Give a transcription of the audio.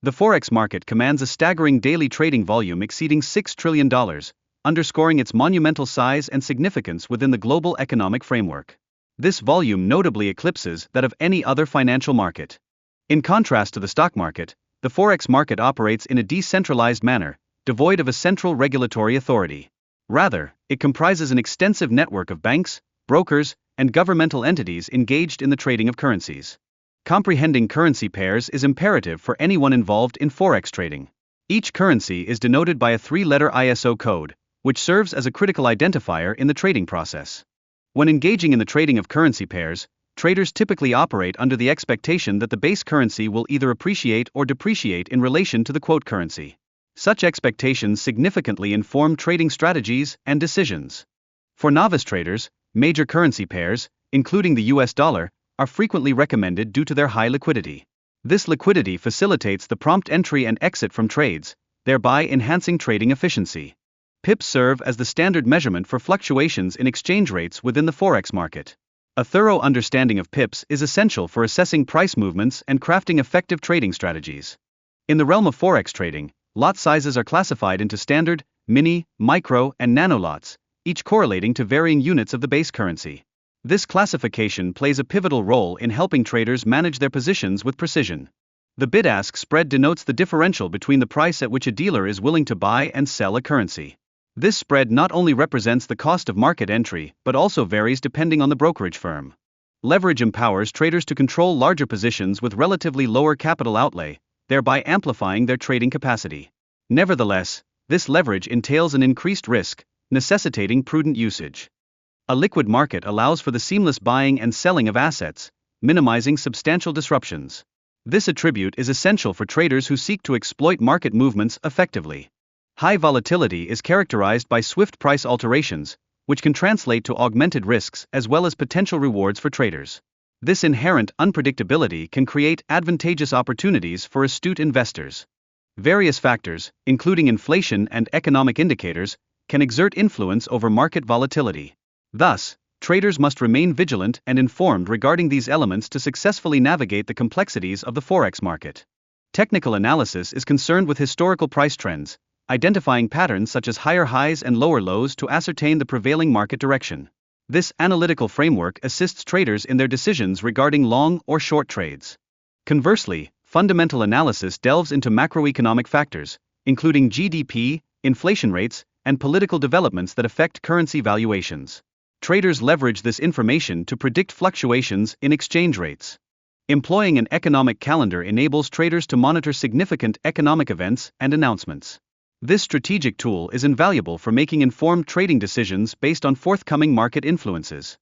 The Forex market commands a staggering daily trading volume exceeding $6 trillion, underscoring its monumental size and significance within the global economic framework. This volume notably eclipses that of any other financial market. In contrast to the stock market, the Forex market operates in a decentralized manner, devoid of a central regulatory authority. Rather, it comprises an extensive network of banks, brokers, and governmental entities engaged in the trading of currencies. Comprehending currency pairs is imperative for anyone involved in Forex trading. Each currency is denoted by a 3-letter ISO code, which serves as a critical identifier in the trading process. When engaging in the trading of currency pairs, traders typically operate under the expectation that the base currency will either appreciate or depreciate in relation to the quote currency. Such expectations significantly inform trading strategies and decisions. For novice traders, major currency pairs, including the US dollar, are frequently recommended due to their high liquidity. This liquidity facilitates the prompt entry and exit from trades, thereby enhancing trading efficiency. Pips serve as the standard measurement for fluctuations in exchange rates within the Forex market. A thorough understanding of pips is essential for assessing price movements and crafting effective trading strategies. In the realm of Forex trading, lot sizes are classified into standard, mini, micro, and nano lots, each correlating to varying units of the base currency. This classification plays a pivotal role in helping traders manage their positions with precision. The bid-ask spread denotes the differential between the price at which a dealer is willing to buy and sell a currency. This spread not only represents the cost of market entry but also varies depending on the brokerage firm. Leverage empowers traders to control larger positions with relatively lower capital outlay, thereby amplifying their trading capacity. Nevertheless, this leverage entails an increased risk, necessitating prudent usage. A liquid market allows for the seamless buying and selling of assets, minimizing substantial disruptions. This attribute is essential for traders who seek to exploit market movements effectively. High volatility is characterized by swift price alterations, which can translate to augmented risks as well as potential rewards for traders. This inherent unpredictability can create advantageous opportunities for astute investors. Various factors, including inflation and economic indicators, can exert influence over market volatility. Thus, traders must remain vigilant and informed regarding these elements to successfully navigate the complexities of the Forex market. Technical analysis is concerned with historical price trends, identifying patterns such as higher highs and lower lows to ascertain the prevailing market direction. This analytical framework assists traders in their decisions regarding long or short trades. Conversely, fundamental analysis delves into macroeconomic factors, including GDP, inflation rates, and political developments that affect currency valuations. Traders leverage this information to predict fluctuations in exchange rates. Employing an economic calendar enables traders to monitor significant economic events and announcements. This strategic tool is invaluable for making informed trading decisions based on forthcoming market influences.